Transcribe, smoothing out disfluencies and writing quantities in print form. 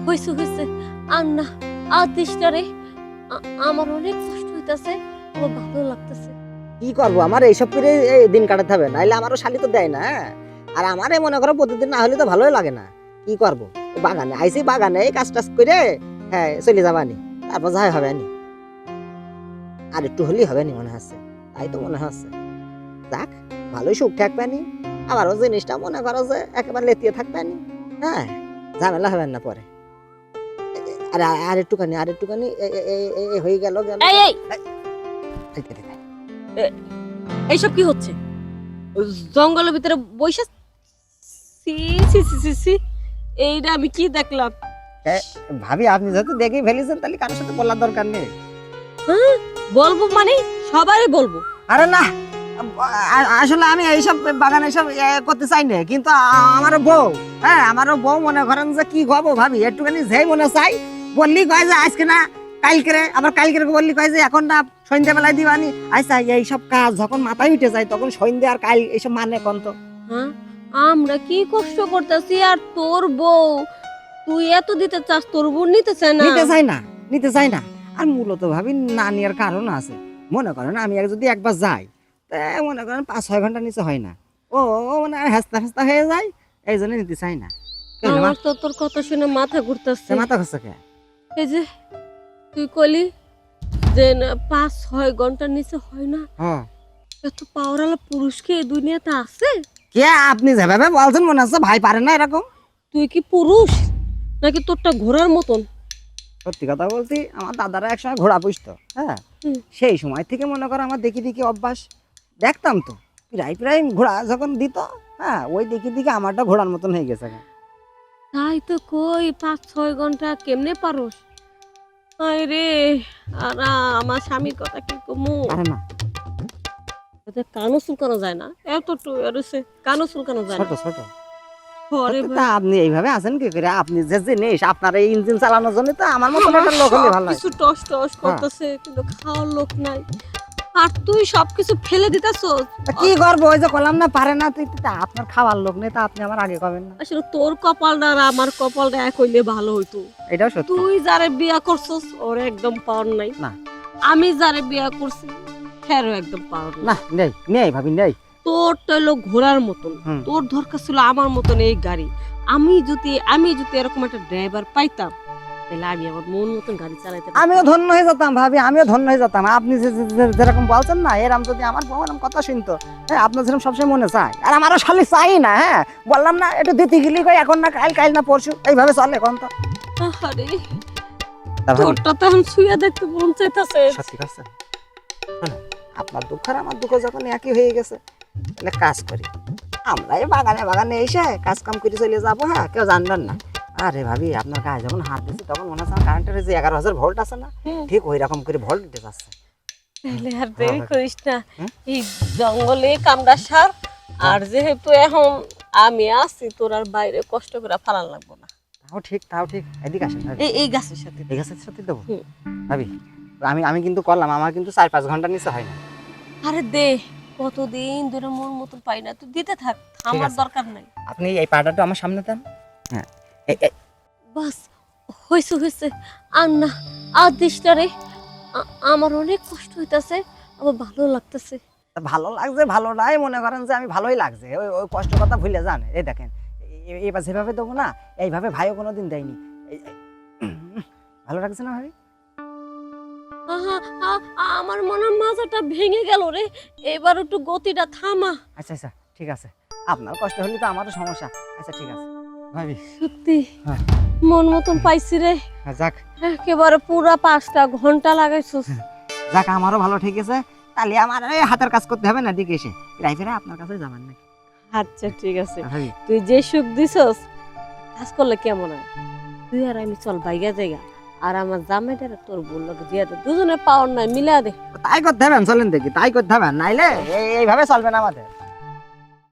হইছে হইছে আর না আর দিসটা রে আমার অনেক কষ্ট হইতাছে আমার ভালো লাগতেছে। কি করবো আমার এইসব করে এই দিন কাটাতে হবে, নাইলে আমারও শালি তো দেয় না। আর আমারে মনে করো প্রতিদিন না হলে তো ভালোই লাগে না। কি করবো, বাগানে আইসি, বাগানে এই কাজ টাজ করে হ্যাঁ চলে যাবানি, তারপর যাই হবে নি, আর একটু হলেই হবে নি মনে হচ্ছে, তাই তো মনে হচ্ছে। যাক ভালোই সুখ থাকবে নি, আমারও জিনিসটা মনে করো যে একেবারে লেতিয়ে থাকবে নি, হ্যাঁ ঝামেলা হবে না পরে। আর আর একটুখানি হয়ে গেল গেল। এই এই এইসব কি হচ্ছে? জঙ্গলের ভিতরে বইসা সি সি সি সি সি এইটা আমি কি দেখলাম? ভাবি আপনি যেহেতু দেখেই ফেলেছেন তাহলে কারোর সাথে বলার দরকার নেই। হ্যাঁ বলবো মানে সবারই বলবো। আরে না, আসলে আমি এইসব বাগানে সব করতে চাই না, কিন্তু আমারও বউ, হ্যাঁ আমারও বউ মনে করেন যে কি গবো ভাবি, একটুখানি যেই মনে চাই বললি কয় যে আজকে না কালকে, আবার কালকে বললি কয় যে এখন না সন্ধ্যাবেলায় দিবানি। আচ্ছা এইসব কাজ যখন মাথায় উঠে যায় তখন সন্ধ্যা আর কাল এইসব মানে কোন তো? হ্যাঁ আমরা কি কষ্ট করতেছি আর তোর বউ, তুই এত দিতে চাস, তোর বউ নিতে চায় না। নিতে চাই না। আর মূলত ভাবি না নেওয়ার কারণ আছে। মনে করেন আমি যদি একবার যাই তা মনে করেন 5-6 ঘন্টা নিচে হয় না, ও মানে হেস্তা হেস্তা হয়ে যায়, এই জন্য নিতে চাই না। আমার তো তোর কথা শুনে মাথা ঘুরতেছে। মাথা ঘুরছে কে? এই যে তুই কইলি যে 5-6 ঘন্টার নিচে হয় না, হ্যাঁ এত পাওয়ারওয়ালা পুরুষ কি এই দুনিয়াতে আছে? কে আপনি যেভাবে বলছেন মনে হচ্ছে ভাই পারে না এরকম। তুই কি পুরুষ নাকি তোরটা ঘোড়ার মতন? সত্যি কথা বলছি, আমার দাদারা একসময় ঘোড়া পুষতো, হ্যাঁ সেই সময় থেকে মনে করো আমার দেখি দেখি অভ্যাস, দেখতাম তো প্রায় ঘোড়া যখন দিত, হ্যাঁ ওই দেখি আমারটা ঘোড়ার মতন হয়ে গেছে। তাই তো কই 5-6 ঘন্টা কেমনে পারোস? আয় রে, আর আমার স্বামীর কথা কি কমু? আরে না ওতে কানও চুলকানো যায় না, এত টুয়ারেছে কানও চুলকানো যায় না। ছোট আরে তা আপনি এইভাবে আছেন কি করে? আপনি যে জিনিস আপনার এই ইঞ্জিন চালানোর জন্য তো আমার মতো একটা লোক হলে ভালো হয়। কিছু টস টস করতেছে কিন্তু খাওয়ার লোক নাই, আর তুই সবকিছু ফেলে দিতাছস। কি করবো, ওই যে কলাম না পারে না, তুই আপনার খাওয়ার লোক নেই তা আপনি আমার আগে কবেন না? আসলে তোর কপালটা আর আমার কপালটা এক হইলে ভালো হইতো। এটাও সত্যি। তুই যারে বিয়া করছস ওর একদম পাওয়ার নাই, না আমি যারে বিয়া করছি হেরও একদম পাওয়ার না, নেই ভাবি নেই। তোরটা হলো ঘোড়ার মতন, তোর দরকার ছিল আমার মতন এই গাড়ি। আমি যদি এরকম একটা ড্রাইভার পাইতাম তাহলে আমি আমার মন মতন গাড়ি চালাইতাম। আমিও ধন্য হয়ে যেতাম ভাবি, আমিও ধন্য হয়ে যেতাম। আপনি যেরকম বলছেন না এরকম যদি আমার বউ এরকম কথা শুনতো, হ্যাঁ আপনার যেরকম সবসময় মনে চায়, আর আমারও শালি চাই না, হ্যাঁ বললাম না একটু দিতে গেলি কই এখন না কাল না পরশু, এইভাবে চলে এখন তো। আরে তোরটা তো এখন শুয়ে দেখতে মন চাইতাছে। সত্যি কথা আপনার দুঃখ আর আমার দুঃখ যখন একই হয়ে গেছে, তাহলে কাজ করি আমরা এই বাগানে এসে কাজ কাম করে চলে যাবো, হ্যাঁ কেউ জানবেন না। আরে ভাবি আপনার গায়ে যখন হাত দিচ্ছি তখন মনে হচ্ছে কারেন্টের যে 11,000 ভোল্ট আছে না, ঠিক ওই রকম করে ভোল্ট দিতে যাচ্ছে। তাহলে আর দেরি করিস না, এই জঙ্গলে কামড়া সার, আর যেহেতু এখন আমি আছি তোর আর বাইরে কষ্ট করে ফালান লাগবো না। তাও ঠিক এদিকে আসেন ভাবি, এই গাছের সাথে এই গাছের সাথে দেবো ভাবি। আমি কিন্তু করলাম, আমার কিন্তু 4-5 ঘন্টা নিচে হয় না। আরে দে, কতদিন ধরে মন মতন পাই না, তুই দিতে থাক, আমার দরকার নাই। আপনি এই পাটাটা আমার সামনে দেন, হ্যাঁ বাস হইছে আর না আর দিসটা রে আমার অনেক কষ্ট হইতাছে আমার ভালো লাগতেছে। ভালো লাগছে ভালো নাই মনে করেন যে আমি ভালোই লাগছে, ওই কষ্ট কথা ভুলে যান। এই দেখেন এবার যেভাবে দেবো না এইভাবে ভাইও কোনোদিন দেয়নি। ভালো লাগছে না ভাই? আমার মনে মাথাটা ভেঙে গেল রে, এবার একটু গতিটা থামা। আচ্ছা ঠিক আছে, আপনার কষ্ট হলে তো আমারও সমস্যা। আচ্ছা ঠিক আছে ভাবি, সত্যি মন মতন পাইছি রে। যাক একেবারে পুরা 5টা ঘন্টা লাগাইছস। যাক আমারও ভালো ঠিক আছে, তাহলে আমার হাতের কাজ করতে হবে না, দিকে এসে প্রাইভেটে আপনার কাছে যাবেন না। আচ্ছা ঠিক আছে, তুই যে সুখ দিছস কাজ করলে কেমন হয়, তুই আর আমি চল বাইগা জায়গা, আর আমার জামাইটার তোর বললো দিয়া দে, দুজনে পাওয়ার নাই মিলা দে। তাই করতে হবে, চলেন দেখি তাই করতে হবে, নাইলে এইভাবে চলবে না আমাদের।